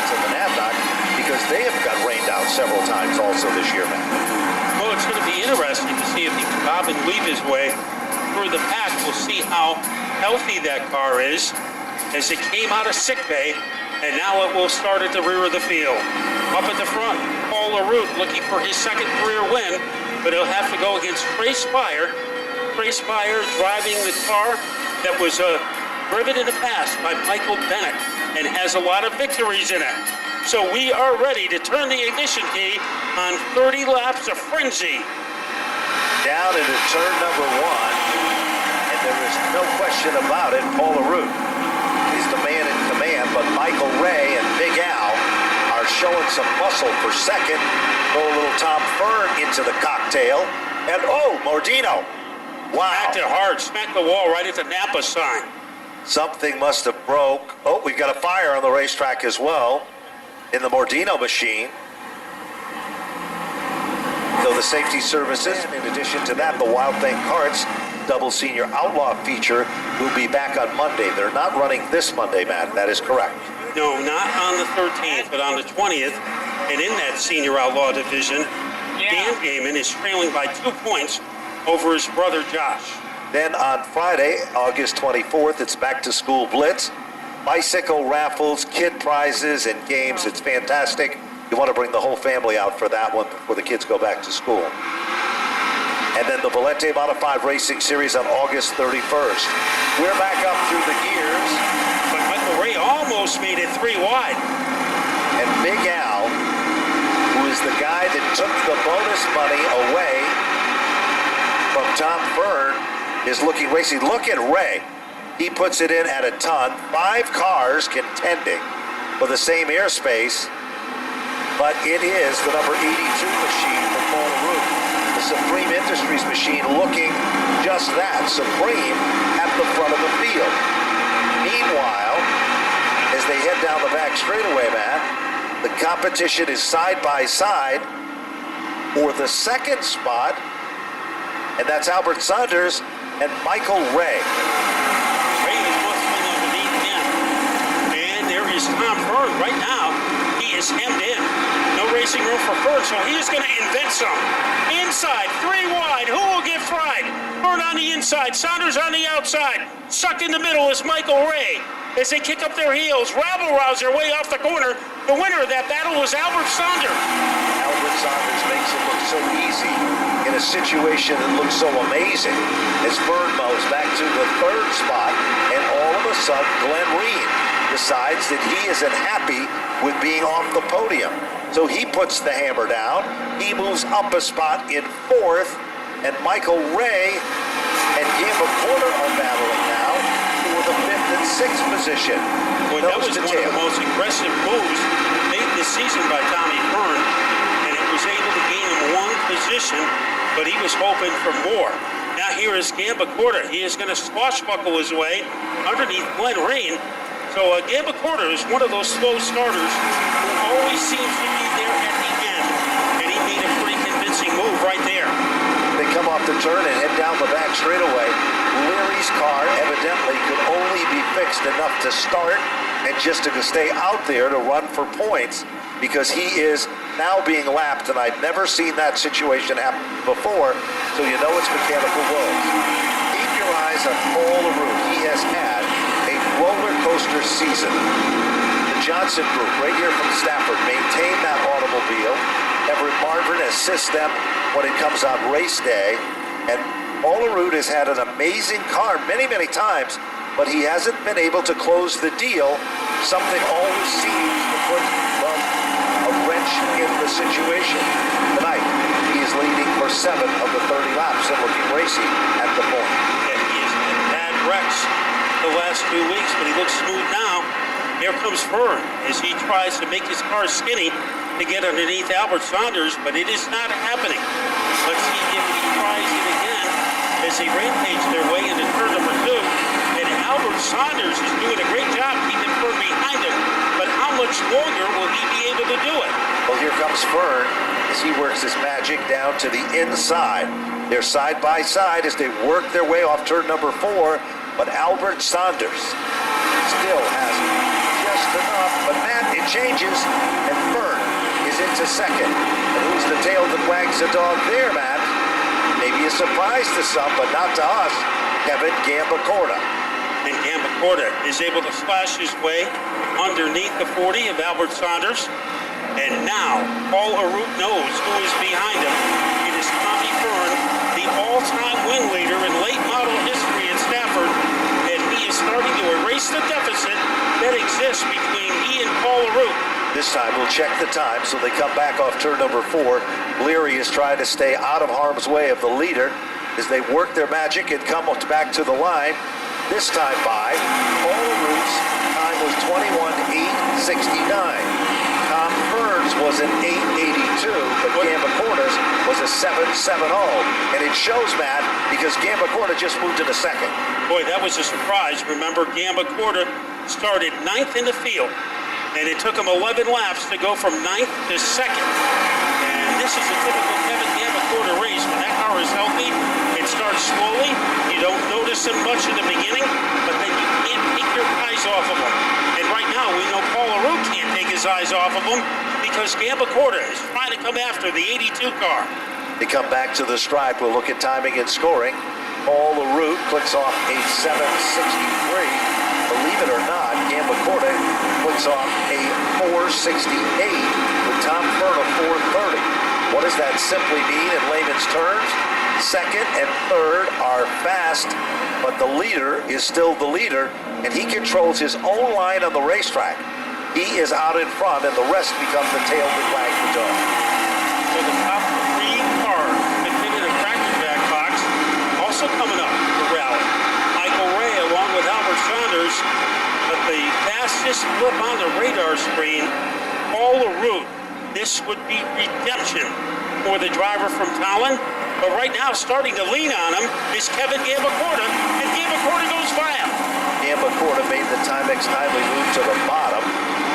Pirates and the Navdoc because they have got rained out several times also this year, man. Well, it's going to be interesting to see if he can bob and weave his way through the pack. We'll see how healthy that car is as it came out of sick bay, and now it will start at the rear of the field. Up at the front, Paul LaRue looking for his second career win, but he'll have to go against Trey Spire. Trey Spire driving the car that was driven in the past by Michael Bennett and has a lot of victories in it. So we are ready to turn the ignition key on 30 laps of frenzy. Down into turn number 1, and there is no question about it, Paul LaRue is the man in command, but Michael Ray and Big Al are showing some muscle for second. Throw a little Tom Fern into the cocktail, and Mordino. Wow. Smacked it hard, smacked the wall right at the Napa sign. Something must have broke. We've got a fire on the racetrack as well in the Mordino machine. So the safety services, in addition to that, the Wild Thing Karts double senior outlaw feature will be back on Monday. They're not running this Monday, Matt. That is correct. No, not on the 13th, but on the 20th. And in that senior outlaw division, Dan Gaiman is trailing by 2 points over his brother Josh. Then on Friday, August 24th, it's back to school blitz. Bicycle raffles, kid prizes, and games. It's fantastic. You want to bring the whole family out for that one before the kids go back to school. And then the Valente Modified Racing Series on August 31st. We're back up through the gears. But Michael Ray almost made it 3 wide. And Big Al, who is the guy that took the bonus money away from Tom Fern, is looking racy. Look at Ray. He puts it in at a ton. 5 cars contending for the same airspace, but it is the number 82 machine for Paul LaRue. The Supreme Industries machine looking just that, supreme at the front of the field. Meanwhile, as they head down the back straightaway, Matt, the competition is side by side for the second spot, and that's Albert Saunders and Michael Ray. Ray is bustling underneath him. And there is Tom Fern right now. He is hemmed in. No racing room for Fern, so he is going to invent some. Inside, 3 wide. Who will get fried? Fern on the inside, Saunders on the outside. Sucked in the middle is Michael Ray. As they kick up their heels, rabble-rouse their way off the corner. The winner of that battle was Albert Saunders. Albert Saunders makes it look so easy in a situation that looks so amazing as Fern moves back to the 3rd spot, and all of a sudden Glenn Reed decides that he isn't happy with being off the podium. So he puts the hammer down. He moves up a spot in 4th, and Michael Ray and Gamba Porter are battling now for the 5th and 6th position. Well, that was one of the most aggressive moves made this season by Tommy Fern, and it was able to gain him 1 position, but he was hoping for more. Now here is Gamba Porter. He is going to swashbuckle his way underneath Glenn Rain. So Gamba Porter is one of those slow starters who always seems to be there at the end, and he made a pretty convincing move right there. They come off the turn and head down the back straightaway. Leary's car evidently could only be fixed enough to start and just to stay out there to run for points, because he is now being lapped, and I've never seen that situation happen before, so you know it's mechanical woes. Keep your eyes on Paul LaRue. He has had a roller coaster season. The Johnson Group, right here from Stafford, maintain that automobile. Everett Marvin assists them when it comes on race day. And Paul LaRue has had an amazing car many, many times, but he hasn't been able to close the deal. Something always seems to put a wrench in the situation. Tonight, he is leading for 7 of the 30 laps and looking racy at the point. Yeah, he has had bad wrecks the last 2 weeks, but he looks smooth now. Here comes Fern as he tries to make his car skinny to get underneath Albert Saunders, but it is not happening. Let's see if he tries it again as they rampage their way into turn number 2. And Albert Saunders is doing a great job keeping Fern behind him, but how much longer will he be able to do it? Well, here comes Fern as he works his magic down to the inside. They're side by side as they work their way off turn number 4, but Albert Saunders still has just just enough. But Matt, it changes, and Fern is into second. And who's the tail that wags the dog there, Matt? Maybe a surprise to some, but not to us. Kevin Gambacorta. And Gambacorta is able to slash his way underneath the 40 of Albert Saunders. And now, Paul Arute knows who is behind him. It is Tommy Fern, the all-time win leader in late model history at Stafford. And he is starting to erase the deficit that exists between he and Paul Arute. This time we'll check the time, so they come back off turn number 4. Leary is trying to stay out of harm's way of the leader as they work their magic and come back to the line. This time by Paul Arute's time was 21:8:69. Tom Fern's was an 8:82, but Gambacorta's was a 7:70. And it shows, Matt, because Gambacorta just moved to the second. Boy, that was a surprise. Remember, Gambacorta started 9th in the field, and it took him 11 laps to go from 9th to 2nd. And this is a typical Kevin Gambacorta race. When that car is healthy, it starts slowly. You don't notice him much in the beginning, but then you can't take your eyes off of him. And right now, we know Paul Arute can't take his eyes off of him because Gambacorta is trying to come after the 82 car. They come back to the stripe. We'll look at timing and scoring. Paul Arute clicks off a 7:63. Believe it or not, Gambacorta clicks off a 4:68 with Tom Fern a 4:30. What does that simply mean in layman's terms? Second and third are fast, but the leader is still the leader, and he controls his own line on the racetrack. He is out in front, and the rest become the tail that wags the dog. So the top 3 cars that fit in a crackerjack box also coming up the rally. Michael Ray along with Albert Saunders, but the fastest flip on the radar screen, Paul Arute. This would be redemption for the driver from Talon. But right now, starting to lean on him is Kevin Gambacorta, and Gambacorta goes by him. Gambacorta made the Timex timely move to the bottom,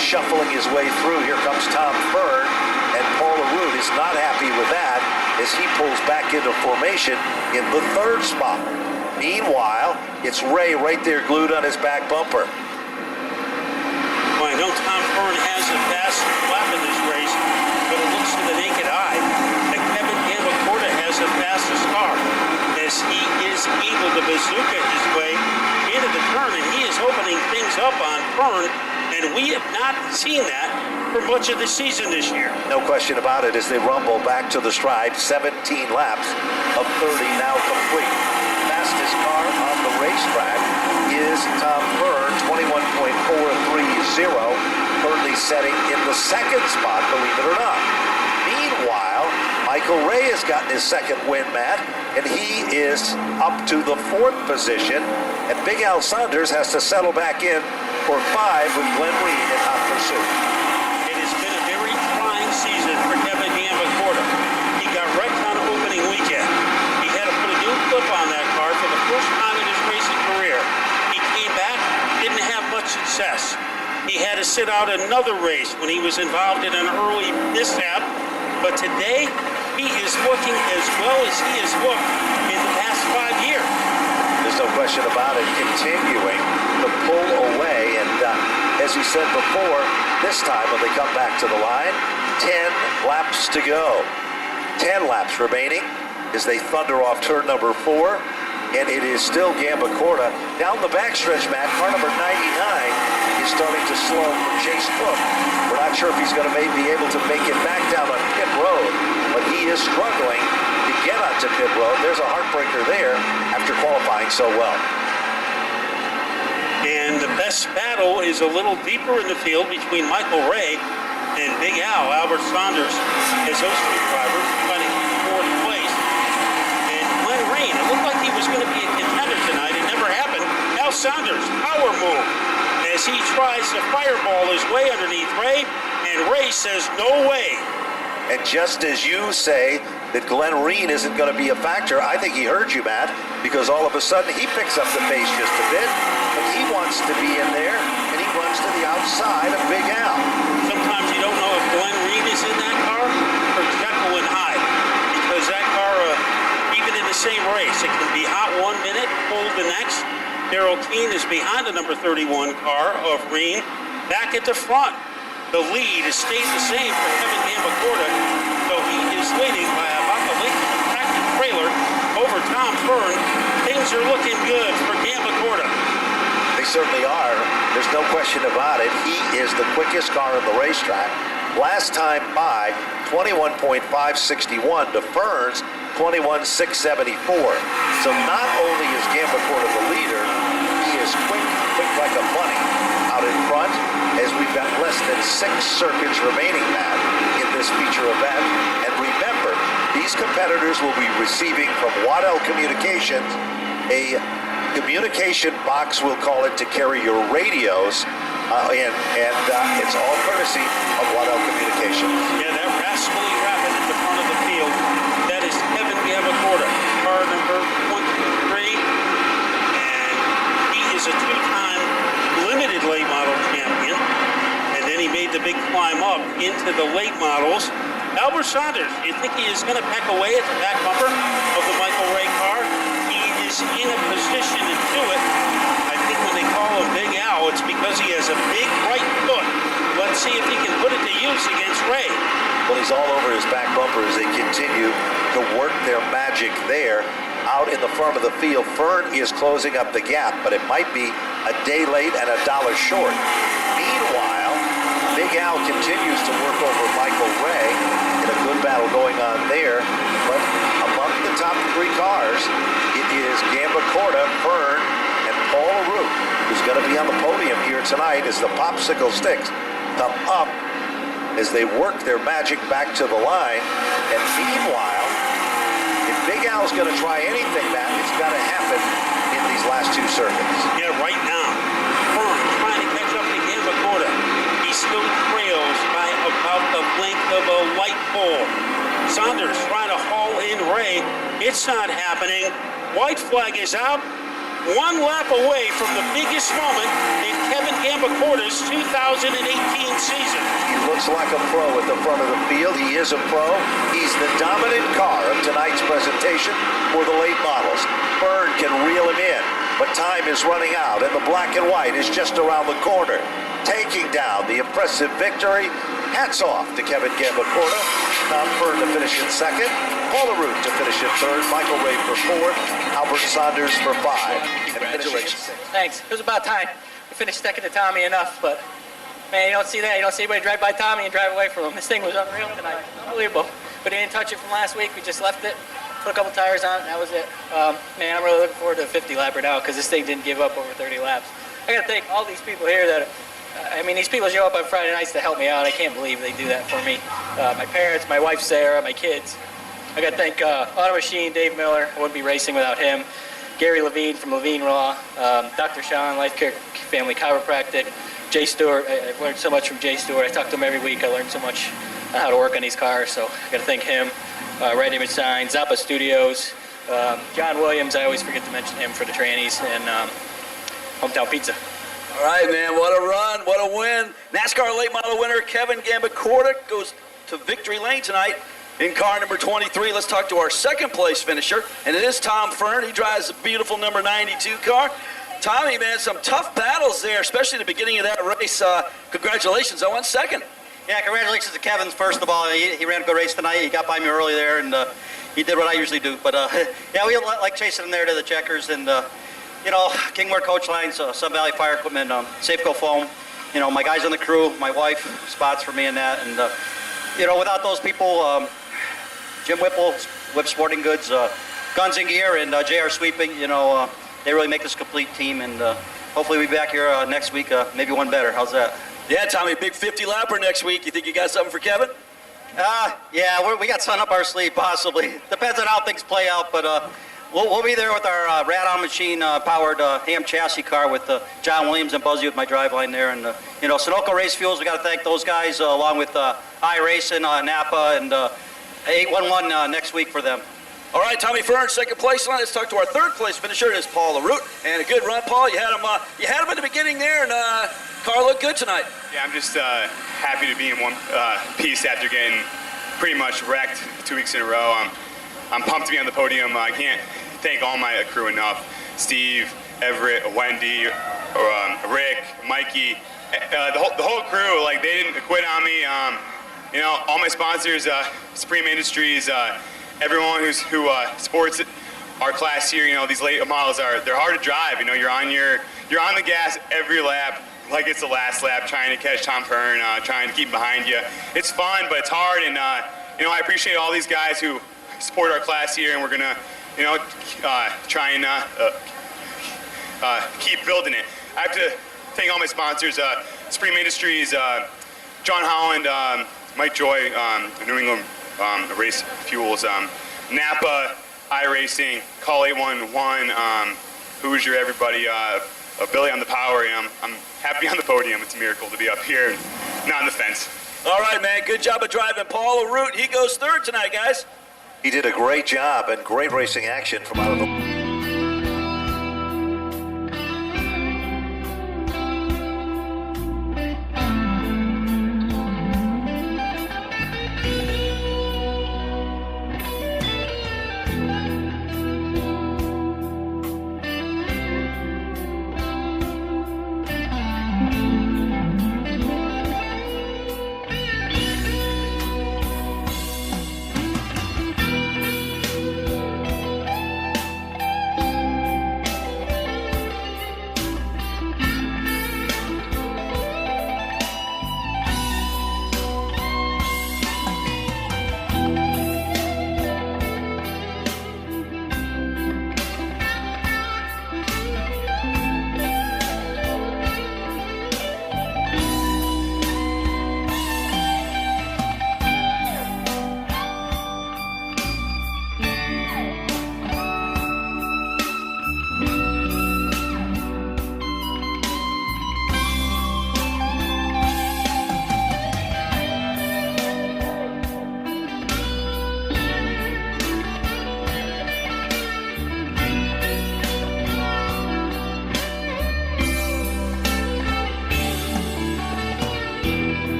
shuffling his way through. Here comes Tom Fern, and Paul Arute is not happy with that as he pulls back into formation in the 3rd spot. Meanwhile, it's Ray right there glued on his back bumper. Well, I know Tom Fern has a fast lap in this race, but it looks to the naked eye that Kevin Gambacorta has the fastest car as he is able to bazooka his way into the turn, and he is opening things up on Fern, and we have not seen that for much of the season this year. No question about it as they rumble back to the stride. 17 laps of 30 now complete. Fastest car on the racetrack is Tom Fern, 21.430, currently setting in the 2nd spot, believe it or not. Meanwhile, Michael Ray has gotten his 2nd win, Matt, and he is up to the 4th position, and Big Al Saunders has to settle back in for 5 with Glenn Reed in hot pursuit. It has been a very trying season for Kevin Gambacorta. He got wrecked on opening weekend. He had to put a new clip on that car for the first time in his racing career. He came back, didn't have much success. He had to sit out another race when he was involved in an early mishap. But today, he is looking as well as he has looked in the past 5 years. There's no question about it, continuing to pull away. And as he said before, this time when they come back to the line, 10 laps to go. 10 laps remaining as they thunder off turn number 4. And it is still Gambacorta. Down the backstretch, Matt, car number 99 is starting to slow for Chase Cook. We're not sure if he's going to be able to make it back down on pit road, but he is struggling to get onto pit road. There's a heartbreaker there after qualifying so well. And the best battle is a little deeper in the field between Michael Ray and Big Al, Albert Saunders, as those 2 drivers fighting for 4th place. And Glenn Rain, it looked like he was going to be a contender tonight. It never happened. Al Saunders, power move, as he tries to fireball his way underneath Ray, and Ray says, no way. And just as you say that Glenn Reen isn't going to be a factor, I think he heard you, Matt, because all of a sudden he picks up the pace just a bit, and he wants to be in there, and he runs to the outside of Big Al. Sometimes you don't know if Glenn Reed is in that car or Jekyll and Hyde, because that car, even in the same race, it can be hot 1 minute, cold the next. Darrell Keene is behind the number 31 car of Reen, back at the front. The lead has stayed the same for Kevin Gambacorta, so he is leading by about the length of a tractor trailer over Tom Fern. Things are looking good for Gambacorta. They certainly are. There's no question about it. He is the quickest car on the racetrack. Last time by, 21.561 to Fern's 21.674. So not only is Gambacorta the leader, he is quick like a bunny out in front, as we've got less than 6 circuits remaining, Matt, in this feature event. And remember, these competitors will be receiving from Waddell Communications a communication box, we'll call it, to carry your radios, and it's all courtesy of Waddell Communications. Yeah, that rascally rabbit at the front of the field, that is Kevin Gambacorta, car number 23, and he is a 2-time limited late model champion, and then he made the big climb up into the late models. Albert Saunders, you think he is going to peck away at the back bumper of the Michael Ray car? He is in a position to do it. I think when they call him Big Al, it's because he has a big right foot. Let's see if he can put it to use against Ray. Well, he's all over his back bumper as they continue to work their magic there. Out in the front of the field, Fern is closing up the gap, but it might be a day late and $1 short. Meanwhile, Big Al continues to work over Michael Ray in a good battle going on there. But among the top 3 cars, it is Gambacorta, Fern, and Paul LaRue, who's going to be on the podium here tonight as the popsicle sticks come up as they work their magic back to the line. And meanwhile, if Big Al's going to try anything, Matt, it's got to happen in these last 2 circuits. Yeah, right now, Fern trying to catch up to Gambacorta. He still trails by about the length of a light pole. Saunders trying to haul in Ray. It's not happening. White flag is out. 1 lap away from the biggest moment in Kevin Gambacorta's 2018 season. He looks like a pro at the front of the field. He is a pro. He's the dominant car of tonight's presentation for the late models. Fern can reel him in, but time is running out, and the black and white is just around the corner. Taking down the impressive victory. Hats off to Kevin Gambacorta. Tom Fern to finish in second. Paul LaRue to finish in third. Michael Ray for fourth. Albert Saunders for 5. Congratulations. Thanks. It was about time. We finished second to Tommy enough, but man, you don't see that. You don't see anybody drive by Tommy and drive away from him. This thing was unreal tonight. Unbelievable. But he didn't touch it from last week. We just left it, put a couple tires on it, and that was it. Man, I'm really looking forward to a 50 lapper now because this thing didn't give up over 30 laps. I got to thank all these people here that, these people show up on Friday nights to help me out. I can't believe they do that for me. My parents, my wife Sarah, my kids. I got to thank Auto Machine, Dave Miller. I wouldn't be racing without him. Gary Levine from Levine Raw, Dr. Sean, Life Care Family Chiropractic, Jay Stewart. I've learned so much from Jay Stewart. I talk to him every week. I learned so much on how to work on these cars, so I got to thank him. Red Image Sign, Zappa Studios, John Williams. I always forget to mention him for the trannies, and Hometown Pizza. All right, man, what a run, what a win. NASCAR late model winner Kevin Gambacorta goes to victory lane tonight in car number 23. Let's talk to our second place finisher, and it is Tom Fern. He drives the beautiful number 92 car. Tommy, man, some tough battles there, especially at the beginning of that race. Congratulations, I won second. Yeah, congratulations to Kevin, first of all. He ran a good race tonight. He got by me early there, and he did what I usually do. But, yeah, we like chasing him there to the checkers, and, Kingwood Coach Lines, Sun Valley Fire Equipment, Safeco Foam. My guys on the crew, my wife, spots for me and that. And, without those people, Jim Whipple, Whip Sporting Goods, Guns and Gear, and JR Sweeping, they really make this complete team. And hopefully we'll be back here next week, maybe one better. How's that? Yeah, Tommy, big 50-lapper next week. You think you got something for Kevin? Yeah, we got something up our sleeve, possibly. Depends on how things play out, but we'll be there with our Rad-On Machine powered ham chassis car with John Williams and Buzzy with my driveline there. And, Sunoco Race Fuels, we got to thank those guys along with iRacing, Napa, and 811 next week for them. All right, Tommy Fern, second place line. Let's talk to our third place finisher. It is Paul LaRue. And a good run, Paul. You had him at the beginning there, and car looked good tonight. Yeah, I'm just happy to be in one piece after getting pretty much wrecked 2 weeks in a row. I'm pumped to be on the podium. I can't thank all my crew enough. Steve, Everett, Wendy, Rick, Mikey, the whole crew, like, they didn't quit on me. You know, all my sponsors, Supreme Industries, everyone who supports our class here. You know, these late models they're hard to drive. You know, you're on the gas every lap, like it's the last lap, trying to catch Tom Pern, trying to keep behind you. It's fun, but it's hard, and you know, I appreciate all these guys who support our class here, and we're gonna, you know, try and keep building it. I have to thank all my sponsors, Supreme Industries, John Holland, Mike Joy, New England Race Fuels, Napa, iRacing, Call 811, Hoosier, everybody, Billy on the power. I'm happy to be on the podium. It's a miracle to be up here, and not on the fence. All right, man. Good job of driving. Paul LaRoute, he goes third tonight, guys. He did a great job and great racing action from out of the